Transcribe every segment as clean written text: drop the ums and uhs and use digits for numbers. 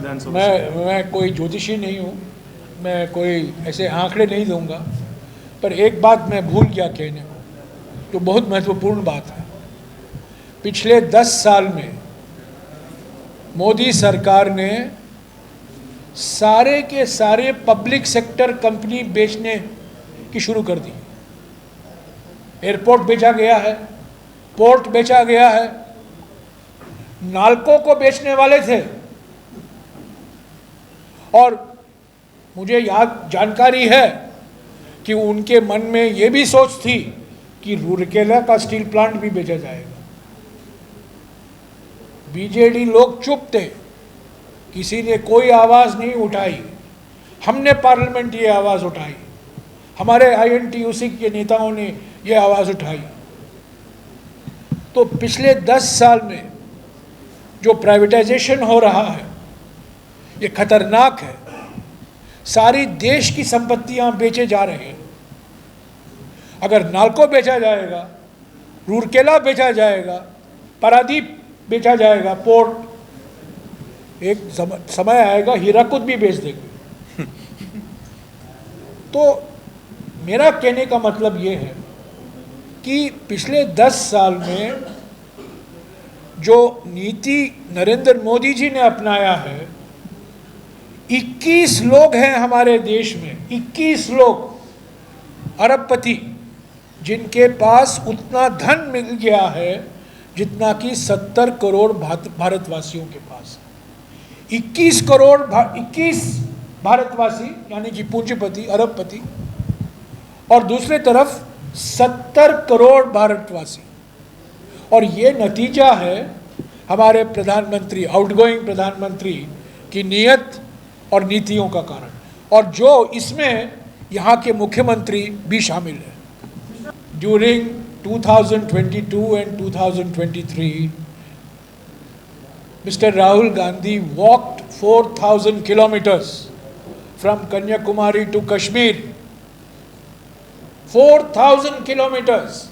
विधानसभा? मैं कोई ज्योतिषी नहीं हूँ, मैं कोई ऐसे आंकड़े नहीं दूंगा, पर एक बात मैं भूल गया कहने को, जो बहुत महत्वपूर्ण बात है। पिछले 10 साल में मोदी सरकार ने सारे के सारे पब्लिक सेक्टर कंपनी बेचने की शुरू कर दी। एयरपोर्ट बेचा गया है, पोर्ट बेचा गया है, नालकों को बेचने वाले थे। और मुझे जानकारी है कि उनके मन में ये भी सोच थी कि रूरकेला का स्टील प्लांट भी बेचा जाएगा। बीजेडी लोग चुप थे, किसी ने कोई आवाज़ नहीं उठाई। हमने पार्लियामेंट ये आवाज़ उठाई, हमारे आईएनटीयूसी के नेताओं ने ये आवाज़ उठाई। तो पिछले 10 साल में जो प्राइवेटाइजेशन हो रहा है ये खतरनाक है। सारी देश की संपत्तियां बेचे जा रहे हैं। अगर नालको बेचा जाएगा, रूरकेला बेचा जाएगा, पारादीप बेचा जाएगा, पोर्ट, एक समय आएगा हीराकुद भी बेच देंगे। तो मेरा कहने का मतलब ये है कि पिछले 10 साल में जो नीति नरेंद्र मोदी जी ने अपनाया है, 21 लोग हैं हमारे देश में, 21 लोग अरबपति, जिनके पास उतना धन मिल गया है जितना कि 70 करोड़ भारतवासियों के पास है। 21 भारतवासी यानी कि पूंजीपति, अरबपति, और दूसरे तरफ 70 करोड़ भारतवासी। और ये नतीजा है हमारे प्रधानमंत्री, आउटगोइंग प्रधानमंत्री की नीयत और नीतियों का कारण, और जो इसमें यहाँ के मुख्यमंत्री भी शामिल है। During 2022 and 2023, Mr. Rahul Gandhi walked 4,000 kilometers from Kanyakumari to Kashmir. 4,000 kilometers,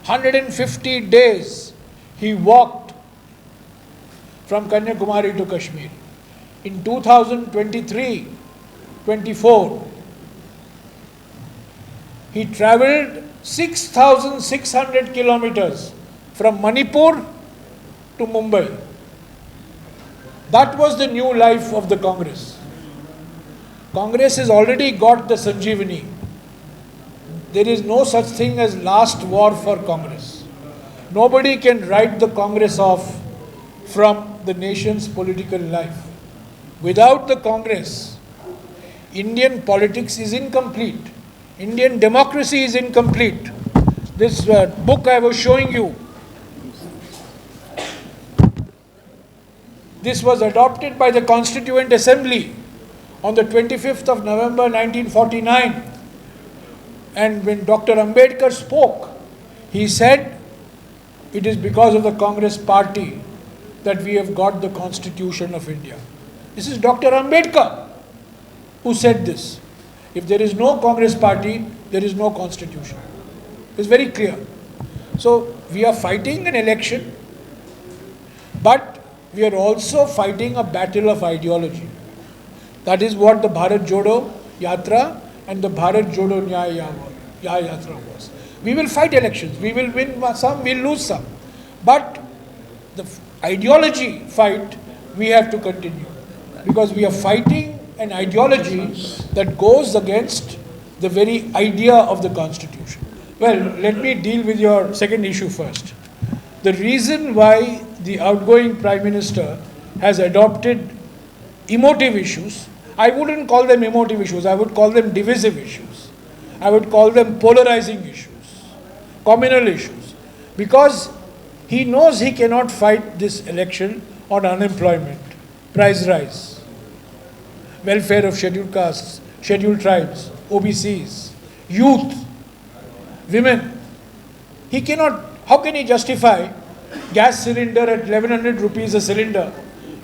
150 days he walked from Kanyakumari to Kashmir. In 2023-24, he travelled 6,600 kilometers from Manipur to Mumbai. That was the new life of the Congress. Congress has already got the Sanjeevani. There is no such thing as last war for Congress. Nobody can write the Congress off from the nation's political life. Without the Congress, Indian politics is incomplete. Indian democracy is incomplete. This book I was showing you, this was adopted by the Constituent Assembly on the 25th of November 1949. And when Dr. Ambedkar spoke, he said, it is because of the Congress party that we have got the Constitution of India. This is Dr. Ambedkar who said this. If there is no Congress party, there is no constitution. It's very clear. So we are fighting an election, but we are also fighting a battle of ideology. That is what the Bharat Jodo Yatra and the Bharat Jodo Nyaya Yatra was. We will fight elections. We will win some, we will lose some. But the ideology fight, we have to continue. Because we are fighting an ideology that goes against the very idea of the Constitution. Well, let me deal with your second issue first. The reason why the outgoing Prime Minister has adopted emotive issues, I wouldn't call them emotive issues, I would call them divisive issues. I would call them polarizing issues, communal issues. Because he knows he cannot fight this election on unemployment, price rise, welfare of scheduled castes, scheduled tribes, OBCs, youth, women. He cannot, how can he justify gas cylinder at 1100 rupees a cylinder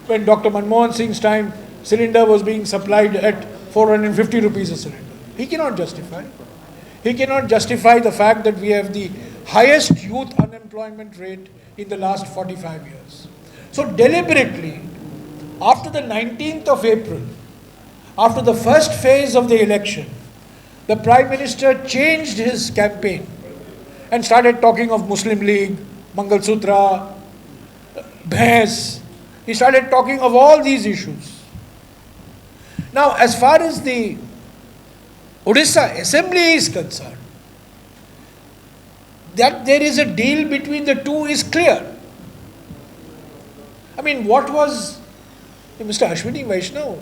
when Dr. Manmohan Singh's time cylinder was being supplied at 450 rupees a cylinder? He cannot justify. He cannot justify the fact that we have the highest youth unemployment rate in the last 45 years. So deliberately, After the 19th of April, after the first phase of the election, the Prime Minister changed his campaign and started talking of Muslim League, Mangal Sutra, Bhais. He started talking of all these issues. Now, as far as the Odisha Assembly is concerned, that there is a deal between the two is clear. I mean, what was Mr. Ashwini Vaishnav,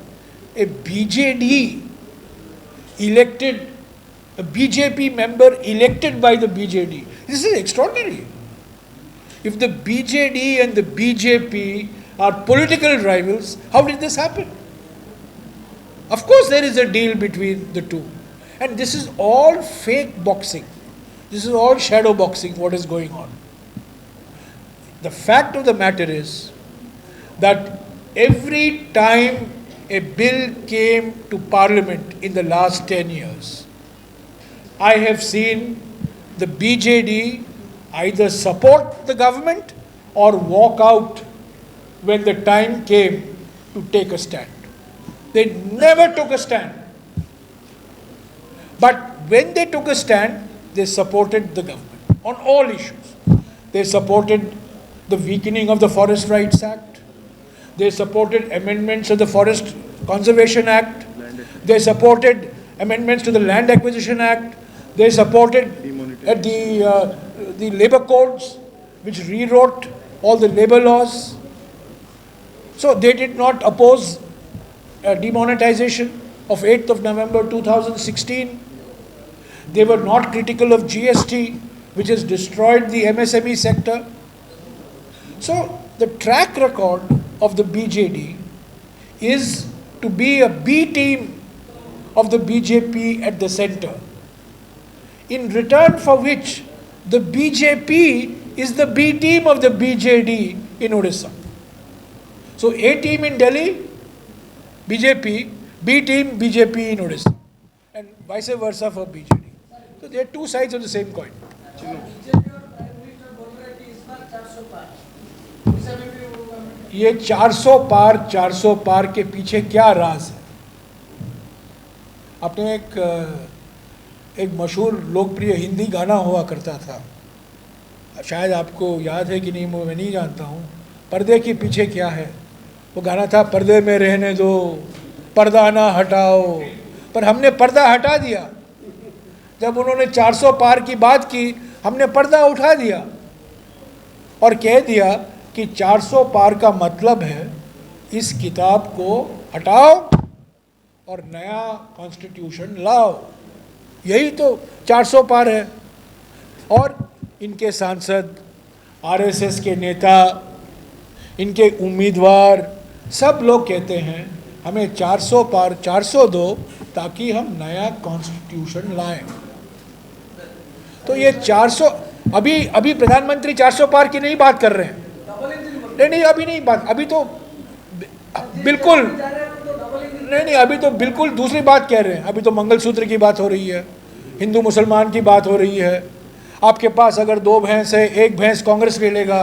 a BJD elected, a BJP member elected by the BJD? This is extraordinary. If the BJD and the BJP are political rivals, how did this happen? Of course, there is a deal between the two. And this is all fake boxing. This is all shadow boxing, what is going on. The fact of the matter is that every time a bill came to Parliament in the last 10 years, I have seen the BJD either support the government or walk out when the time came to take a stand. They never took a stand. But when they took a stand, they supported the government on all issues. They supported the weakening of the Forest Rights Act. They supported amendments of the Forest Conservation Act. They supported amendments to the Land Acquisition Act. They supported the labor codes, which rewrote all the labor laws. So they did not oppose demonetization of 8th of November 2016. They were not critical of GST, which has destroyed the MSME sector. So the track record of the BJD is to be a B team of the BJP at the center, in return for which the BJP is the B team of the BJD in Odisha. So A team in Delhi, BJP, B team BJP in Odisha, and vice versa for BJD. So they are two sides of the same coin. ये 400 पार के पीछे क्या राज है? आपने एक मशहूर लोकप्रिय हिंदी गाना हुआ करता था, शायद आपको याद है कि नहीं, मैं नहीं जानता हूँ, पर्दे के पीछे क्या है? वो गाना था, पर्दे में रहने दो, पर्दा ना हटाओ। पर हमने पर्दा हटा दिया। जब उन्होंने 400 पार की बात की, हमने पर्दा उठा दिया और कह दिया कि 400 पार का मतलब है इस किताब को हटाओ और नया कॉन्स्टिट्यूशन लाओ। यही तो 400 पार है। और इनके सांसद, आरएसएस के नेता, इनके उम्मीदवार, सब लोग कहते हैं हमें 400 पार 400 दो ताकि हम नया कॉन्स्टिट्यूशन लाएं। तो ये 400, अभी प्रधानमंत्री 400 पार की नहीं बात कर रहे हैं। नहीं, अभी नहीं बात, अभी तो बिल्कुल नहीं, अभी तो बिल्कुल दूसरी बात कह रहे हैं। अभी तो मंगलसूत्र की बात हो रही है, हिंदू मुसलमान की बात हो रही है। आपके पास अगर 2 भैंस है, 1 भैंस कांग्रेस ले लेगा,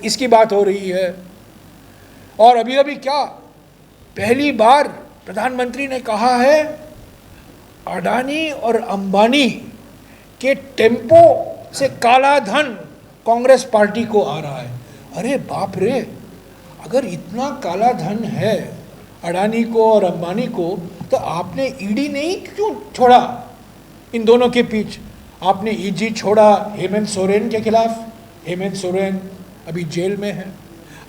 इसकी बात हो रही है। और अभी क्या, पहली बार प्रधानमंत्री ने कहा है अडानी और अंबानी के टेम्पो से काला धन कांग्रेस पार्टी को आ रहा है। अरे बाप रे, अगर इतना काला धन है अडानी को और अंबानी को, तो आपने ईडी नहीं क्यों छोड़ा इन दोनों के बीच? आपने ईडी छोड़ा हेमंत सोरेन के खिलाफ, हेमंत सोरेन अभी जेल में है।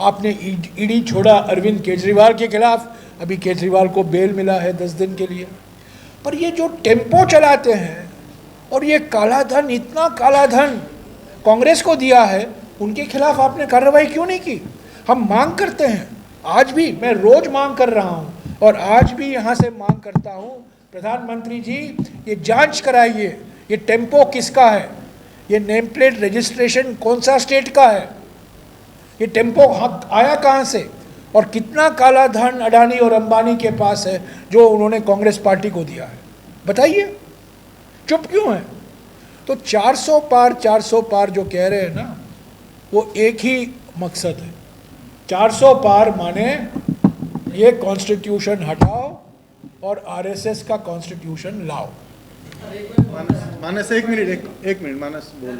आपने ईडी छोड़ा अरविंद केजरीवाल के खिलाफ, अभी केजरीवाल को बेल मिला है 10 दिन के लिए। पर ये जो टेम्पो चलाते हैं और ये काला धन, इतना काला धन कांग्रेस को दिया है, उनके खिलाफ आपने कार्रवाई क्यों नहीं की? हम मांग करते हैं, आज भी मैं रोज मांग कर रहा हूं और आज भी यहाँ से मांग करता हूं, प्रधानमंत्री जी ये जांच कराइए, ये टेम्पो किसका है, ये नेम प्लेट रजिस्ट्रेशन कौन सा स्टेट का है, ये टेम्पो आया कहाँ से और कितना काला धन अडानी और अंबानी के पास है जो उन्होंने कांग्रेस पार्टी को दिया है, बताइए। चुप क्यों है? तो 400 पार जो कह रहे हैं ना, वो एक ही मकसद है। 400 पार माने ये कॉन्स्टिट्यूशन हटाओ और आरएसएस का कॉन्स्टिट्यूशन लाओ। मानस एक मिनट मानस बोल।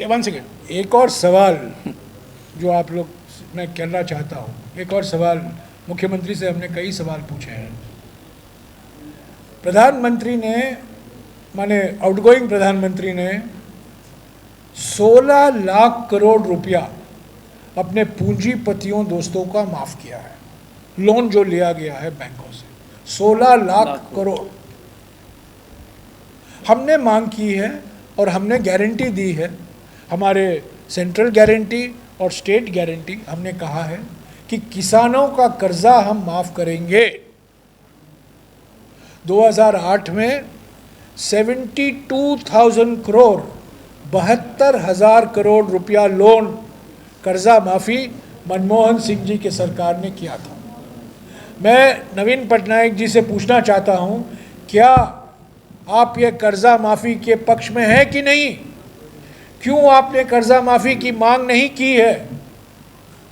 1 सेकेंड, एक और सवाल जो आप लोग मैं करना चाहता हूँ, एक और सवाल। मुख्यमंत्री से हमने कई सवाल पूछे हैं। प्रधानमंत्री ने, माने आउटगोइंग प्रधानमंत्री ने 16 लाख करोड़ रुपया अपने पूंजीपतियों दोस्तों का माफ़ किया है। लोन जो लिया गया है बैंकों से 16 लाख करोड़। हमने मांग की है और हमने गारंटी दी है, हमारे सेंट्रल गारंटी और स्टेट गारंटी, हमने कहा है कि किसानों का कर्जा हम माफ़ करेंगे। 2008 में 72,000 करोड़ 72,000 करोड़ रुपया लोन कर्जा माफ़ी मनमोहन सिंह जी के सरकार ने किया था। मैं नवीन पटनायक जी से पूछना चाहता हूं, क्या आप ये कर्जा माफ़ी के पक्ष में हैं कि नहीं? क्यों आपने कर्जा माफ़ी की मांग नहीं की है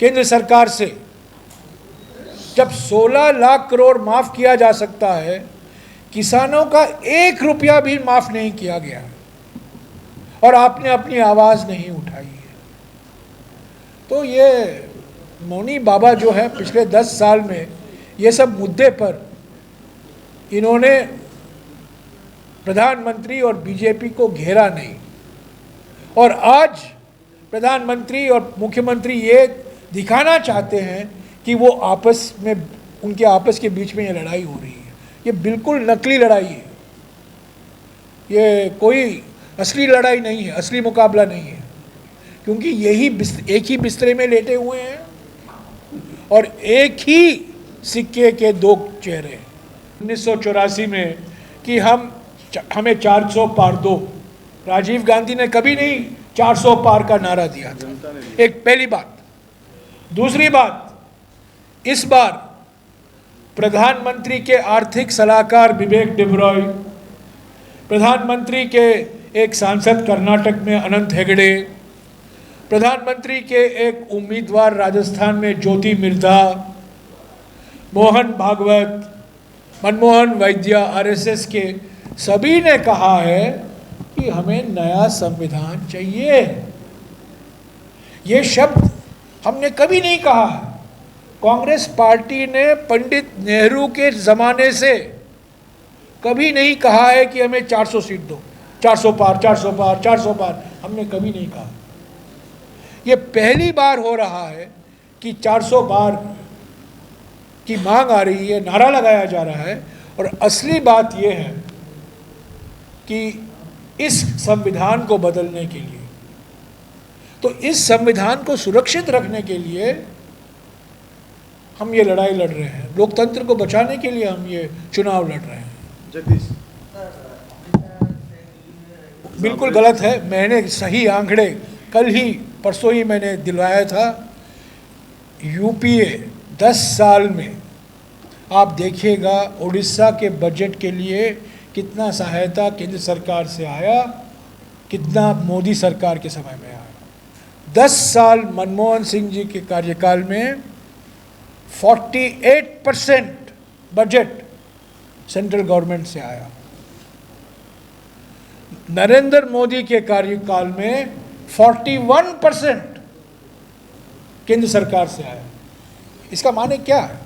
केंद्र सरकार से? जब 16 लाख करोड़ माफ़ किया जा सकता है, किसानों का 1 रुपया भी माफ़ नहीं किया गया और आपने अपनी आवाज़ नहीं उठाई है। तो ये मौनी बाबा जो है, पिछले 10 साल में ये सब मुद्दे पर इन्होंने प्रधानमंत्री और बीजेपी को घेरा नहीं, और आज प्रधानमंत्री और मुख्यमंत्री ये दिखाना चाहते हैं कि वो आपस में, उनके आपस के बीच में ये लड़ाई हो रही है। ये बिल्कुल नकली लड़ाई है, ये कोई असली लड़ाई नहीं है, असली मुकाबला नहीं है, क्योंकि यही एक ही बिस्तरे में लेटे हुए हैं और एक ही सिक्के के 2 चेहरे। 1984 में कि हमें 400 पार दो, राजीव गांधी ने कभी नहीं 400 पार का नारा दिया था। एक पहली बात। दूसरी बात, इस बार प्रधानमंत्री के आर्थिक सलाहकार विवेक डेबरॉय, प्रधानमंत्री के एक सांसद कर्नाटक में अनंत हेगड़े, प्रधानमंत्री के एक उम्मीदवार राजस्थान में ज्योति मिर्धा, मोहन भागवत, मनमोहन वैद्य, आरएसएस के सभी ने कहा है कि हमें नया संविधान चाहिए। ये शब्द हमने कभी नहीं कहा। कांग्रेस पार्टी ने पंडित नेहरू के ज़माने से कभी नहीं कहा है कि हमें 400 सीट दो, 400 पार, 400 पार, 400 पार, हमने कभी नहीं कहा। ये पहली बार हो रहा है कि 400 पार की मांग आ रही है, नारा लगाया जा रहा है। और असली बात यह है कि इस संविधान को बदलने के लिए, तो इस संविधान को सुरक्षित रखने के लिए हम ये लड़ाई लड़ रहे हैं। लोकतंत्र को बचाने के लिए हम ये चुनाव लड़ रहे हैं। जगदीश, बिल्कुल गलत है। मैंने सही आंकड़े कल ही, परसों ही मैंने दिलवाया था। यूपीए 10 साल में आप देखिएगा उड़ीसा के बजट के लिए कितना सहायता केंद्र सरकार से आया, कितना मोदी सरकार के समय में आया। 10 साल मनमोहन सिंह जी के कार्यकाल में 48% बजट सेंट्रल गवर्नमेंट से आया। नरेंद्र मोदी के कार्यकाल में 41% केंद्र सरकार से आया। इसका माने क्या है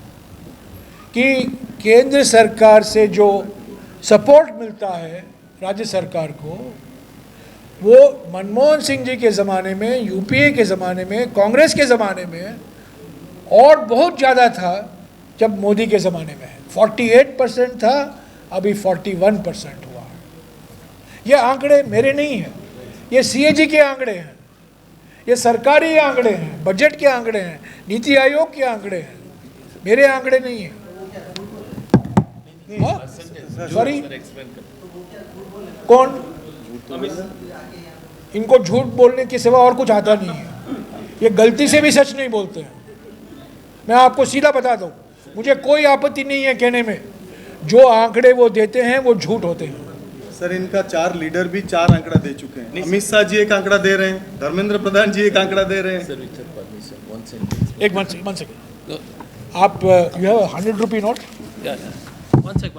कि केंद्र सरकार से जो सपोर्ट मिलता है राज्य सरकार को, वो मनमोहन सिंह जी के ज़माने में, यूपीए के ज़माने में, कांग्रेस के ज़माने में और बहुत ज़्यादा था जब मोदी के ज़माने में। 48% था, अभी 41% हुआ है। ये आंकड़े मेरे नहीं हैं, ये सीएजी के आंकड़े हैं, ये सरकारी आंकड़े हैं, बजट के आंकड़े हैं, नीति आयोग के आंकड़े हैं, मेरे आंकड़े नहीं हैं। सॉरी, कौन? इनको झूठ बोलने के सिवा और कुछ आता नहीं है। ये गलती से भी सच नहीं बोलते हैं। मैं आपको सीधा बता दूं, मुझे कोई आपत्ति नहीं है कहने में, जो आंकड़े वो देते हैं वो झूठ होते हैं। सर, इनका 4 लीडर भी 4 आंकड़ा दे चुके हैं। अमित शाह जी एक आंकड़ा दे रहे हैं, धर्मेंद्र प्रधान जी एक आंकड़ा दे रहे हैं। एक वन सेकेंड। आप you have 100 rupee note? Yeah, yeah. One sec.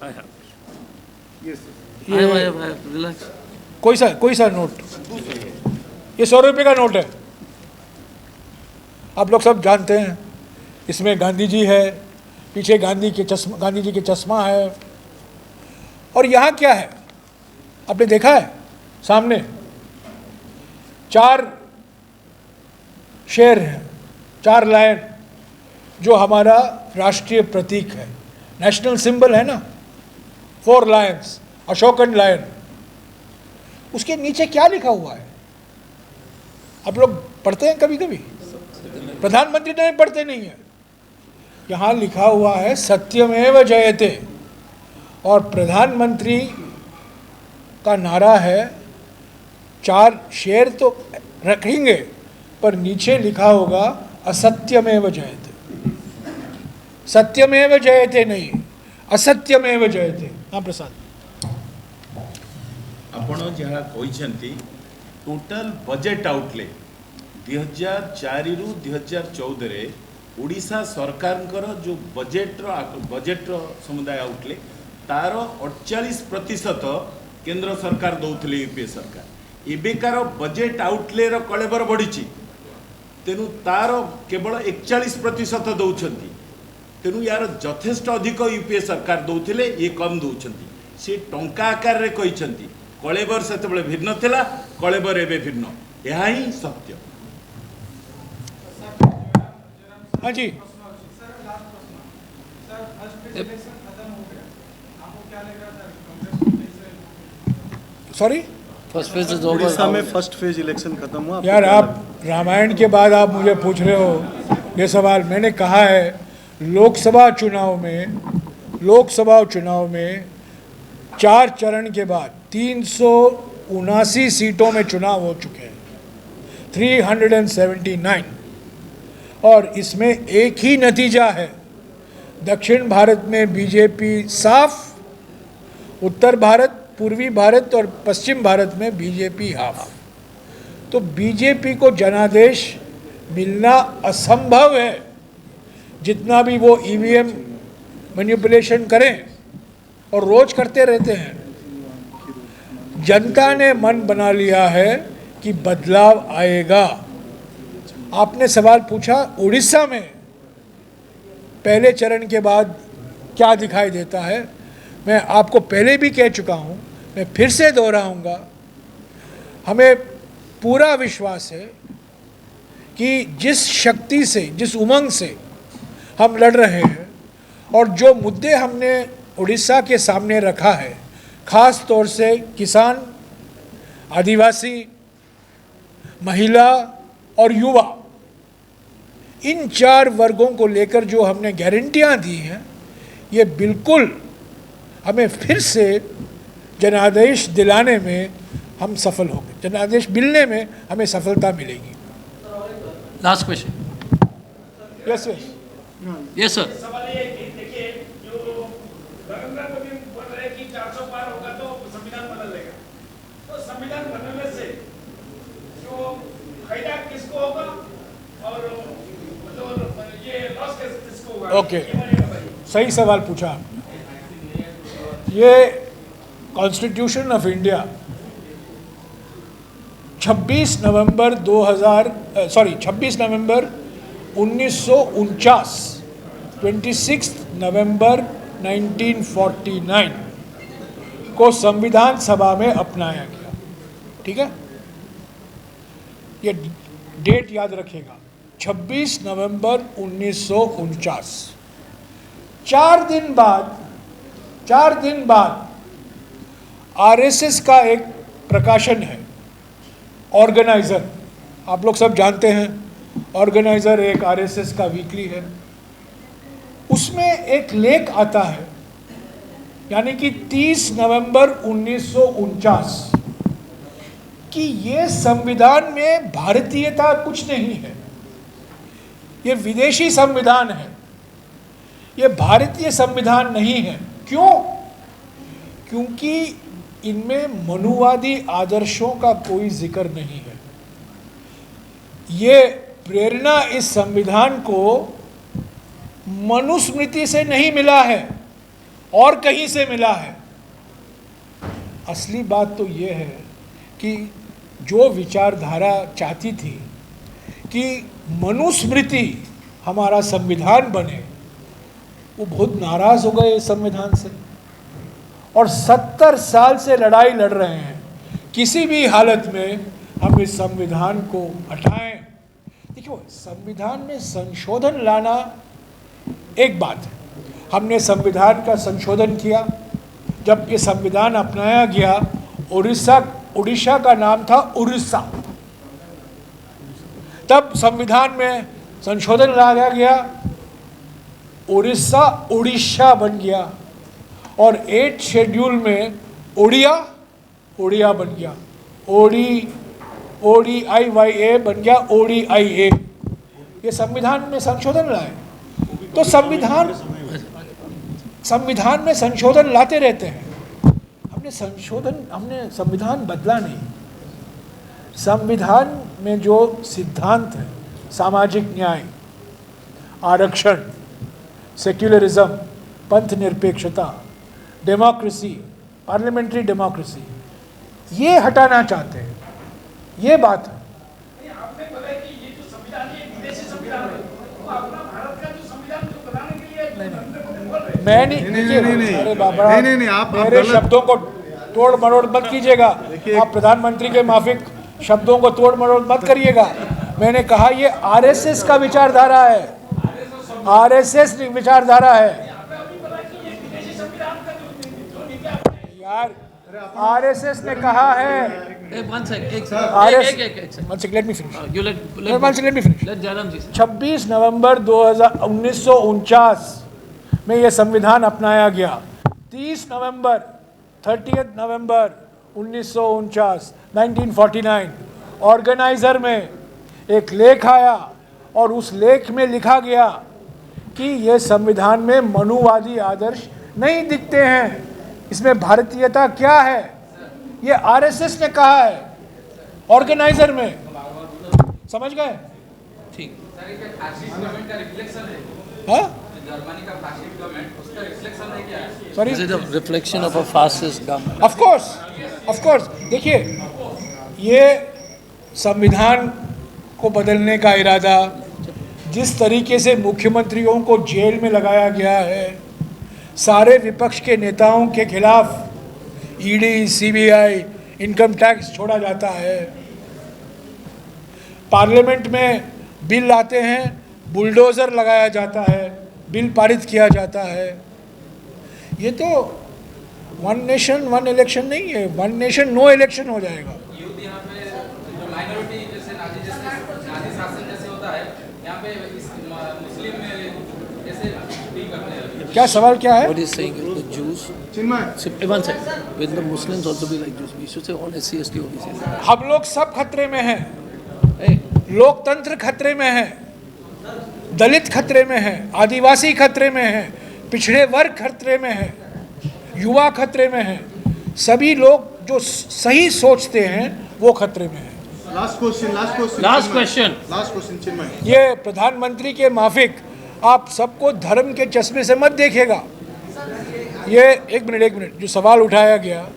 I have. Yes, sir. I have. Relax. कोई सा नोट? ये 100 रुपये का नोट है। आप लोग सब जानते हैं, इसमें गांधी जी है, पीछे गांधी जी के चश्मा है। और यहाँ क्या है आपने देखा है? सामने 4 शेर हैं, 4 लायन, जो हमारा राष्ट्रीय प्रतीक है, नेशनल सिंबल है ना, 4 लायंस, अशोकन लायन। उसके नीचे क्या लिखा हुआ है? आप लोग पढ़ते हैं कभी कभी? प्रधानमंत्री तो पढ़ते नहीं है। यहाँ लिखा हुआ है सत्यमेव जयते, और प्रधानमंत्री का नारा है 4 शेर तो रखेंगे, पर नीचे लिखा होगा असत्यमेव जयते। सत्यमेव जयते नहीं, असत्यमेव जयते। हाँ प्रसाद, आपण जहाँ कहते टोटाल बजेट आउटले 2004 रु 2014 रे ओडिशा सरकार जो बजेट समुदाय आउटले तार 48% केंद्र सरकार दौले यूपीए सरकार। एबेकार बजेट आउटले कलेबर बढ़ी, तेणु तार केवल 41% दौरान, तेणु यार यथेष्ट अधिक यूपीए सरकार दौले, ये कम दौरान। सी टंका आकार रे कहते कलेबर से भिन्न थिला, कलेबर एबे भिन्न, यह ही सत्य। हाँ जी, sorry, First phase is over. Orissa में फर्स्ट फेज इलेक्शन खत्म हुआ। यार आप रामायण के बाद आप मुझे पूछ रहे हो ये सवाल। मैंने कहा है लोकसभा चुनाव में 4 चरण के बाद 379 सीटों में चुनाव हो चुके हैं, 379, और इसमें एक ही नतीजा है, दक्षिण भारत में बीजेपी साफ, उत्तर भारत, पूर्वी भारत और पश्चिम भारत में बीजेपी हाफ। तो बीजेपी को जनादेश मिलना असंभव है, जितना भी वो ईवीएम मैनिपुलेशन करें, और रोज करते रहते हैं। जनता ने मन बना लिया है कि बदलाव आएगा। आपने सवाल पूछा उड़ीसा में पहले चरण के बाद क्या दिखाई देता है। मैं आपको पहले भी कह चुका हूँ, मैं फिर से दोहराऊंगा, हमें पूरा विश्वास है कि जिस शक्ति से, जिस उमंग से हम लड़ रहे हैं, और जो मुद्दे हमने उड़ीसा के सामने रखा है, ख़ास तौर से किसान, आदिवासी, महिला और युवा, इन 4 वर्गों को लेकर जो हमने गारंटियां दी हैं, ये बिल्कुल हमें फिर से जनादेश दिलाने में हम सफल होंगे, जनादेश मिलने में हमें सफलता मिलेगी। Last question. Yes yes Yes, sir. सवाल ये है कि देखिए जो नरेंद्र मोदी बोल रहे हैं कि 400 पार होगा तो संविधान बदल लेगा, तो संविधान बदलने से जो फायदा किसको होगा और जो ये लॉस किसको होगा? ओके, सही सवाल पूछा आपने। ये कॉन्स्टिट्यूशन ऑफ इंडिया 26 नवंबर 1949, 26 नवंबर 1949 को संविधान सभा में अपनाया गया। ठीक है, ये डेट याद रखिएगा, 26 नवंबर 1949। 4 दिन बाद आरएसएस का एक प्रकाशन है, ऑर्गेनाइजर, आप लोग सब जानते हैं, ऑर्गेनाइजर एक आरएसएस का वीकली है। उसमें एक लेख आता है, यानी कि 30 नवंबर 1949, कि ये संविधान में भारतीयता कुछ नहीं है, ये विदेशी संविधान है, ये भारतीय संविधान नहीं है। क्यों? क्योंकि इनमें मनुवादी आदर्शों का कोई जिक्र नहीं है। ये प्रेरणा इस संविधान को मनुस्मृति से नहीं मिला है और कहीं से मिला है। असली बात तो ये है कि जो विचारधारा चाहती थी कि मनुस्मृति हमारा संविधान बने, वो बहुत नाराज हो गए इस संविधान से और 70 साल से लड़ाई लड़ रहे हैं किसी भी हालत में हम इस संविधान को हटाएं। देखिए, संविधान में संशोधन लाना एक बात है। हमने संविधान का संशोधन किया। जब ये संविधान अपनाया गया, उड़ीसा का नाम था उड़ीसा। तब संविधान में संशोधन लाया गया, उड़ीसा बन गया और 8 शेड्यूल में ओडिया बन गया, ODIYA बन गया ODIA। ये संविधान में संशोधन लाए। तो संविधान में संशोधन लाते रहते हैं। हमने संविधान बदला नहीं। संविधान में जो सिद्धांत है, सामाजिक न्याय, आरक्षण, सेक्युलरिज्म, पंथ निरपेक्षता, डेमोक्रेसी, पार्लियामेंट्री डेमोक्रेसी, ये हटाना चाहते हैं। ये बात है। आपने बोला कि ये जो संविधान है विदेशी संविधान है, तो अपना भारत का जो संविधान जो बनाने के लिए मैं नहीं, अरे बाबा, आप मेरे शब्दों को तोड़ मरोड़ मत कीजिएगा। आप प्रधानमंत्री के माफिक शब्दों को तोड़ मरोड़ मत करिएगा। मैंने कहा ये आरएसएस का विचारधारा है, आरएसएस विचारधारा है यार। आरएसएस ने कहा है, One second. let me finish. Let me finish. Let Jairam ji. 26 नवंबर 1949 में ये संविधान अपनाया गया। 30 नवंबर 1949 1949 ऑर्गेनाइजर में एक लेख आया और उस लेख में लिखा गया कि ये संविधान में मनुवादी आदर्श नहीं दिखते हैं, इसमें भारतीयता क्या है, ये आरएसएस ने कहा है ऑर्गेनाइजर में। समझ गए? ठीक। Sorry, Is it a reflection of a fascist government? Of course. देखिए, ये संविधान को बदलने का इरादा, जिस तरीके से मुख्यमंत्रियों को जेल में लगाया गया है, सारे विपक्ष के नेताओं के खिलाफ ईडी, सीबीआई, इनकम टैक्स छोड़ा जाता है, पार्लियामेंट में बिल आते हैं, बुलडोज़र लगाया जाता है, बिल पारित किया जाता है। ये तो वन नेशन वन इलेक्शन नहीं है, वन नेशन नो इलेक्शन हो जाएगा। यहाँ पे जो माइनॉरिटी जैसे नाजी शासन जैसे होता है, यहाँ पे मुस्लिम कैसे डील करते हैं? क्या सवाल क्या है? What is saying is the Jews. One second. Will the Muslims also be like Jews? We should say all SC, ST, OBC. हम लोग सब खतरे में हैं। Hey, लोकतंत्र खतरे में है, दलित खतरे में है, आदिवासी खतरे में है, पिछड़े वर्ग खतरे में है, युवा खतरे में है। सभी लोग जो सही सोचते हैं वो खतरे में है। last question. चिन्मय। ये प्रधानमंत्री के माफिक आप सबको धर्म के चश्मे से मत देखेगा। ये एक मिनट, जो सवाल उठाया गया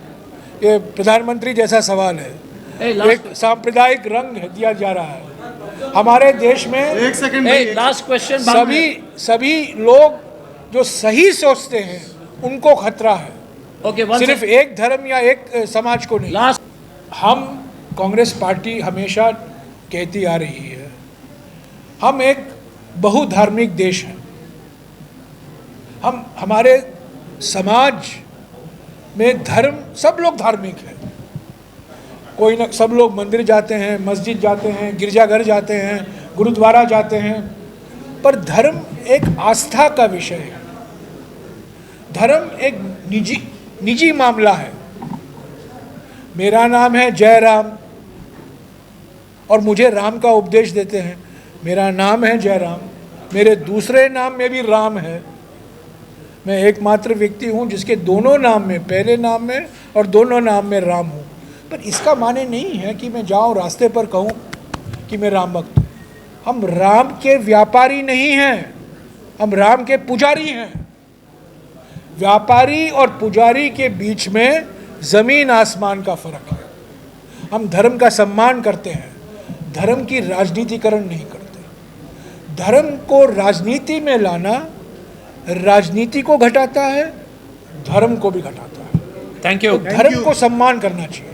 ये प्रधानमंत्री जैसा सवाल है। Hey, last. एक सांप्रदायिक रंग दिया जा रहा है हमारे देश में। एक सेकंड। Hey, last question. सभी लोग जो सही सोचते हैं उनको खतरा है, Okay, one सिर्फ second. एक धर्म या एक समाज को नहीं। Last. हम कांग्रेस पार्टी हमेशा कहती आ रही है, हम एक बहुधार्मिक देश हैं। हमारे समाज में धर्म, सब लोग धार्मिक हैं। कोई न, सब लोग मंदिर जाते हैं, मस्जिद जाते हैं, गिरजाघर जाते हैं, गुरुद्वारा जाते हैं, पर धर्म एक आस्था का विषय है। धर्म एक निजी मामला है। मेरा नाम है जयराम और मुझे राम का उपदेश देते हैं। मेरा नाम है जयराम, मेरे दूसरे नाम में भी राम है। मैं एकमात्र व्यक्ति हूँ जिसके दोनों नाम में, पहले नाम में और दोनों नाम में राम हूँ। पर इसका माने नहीं है कि मैं जाऊँ रास्ते पर कहूँ कि मैं राम भक्त हूँ। हम राम के व्यापारी नहीं हैं, हम राम के पुजारी हैं। व्यापारी और पुजारी के बीच में जमीन आसमान का फर्क है। हम धर्म का सम्मान करते हैं, धर्म की राजनीतिकरण नहीं करते। धर्म को राजनीति में लाना राजनीति को घटाता है, धर्म को भी घटाता है। Thank you. धर्म को सम्मान करना चाहिए।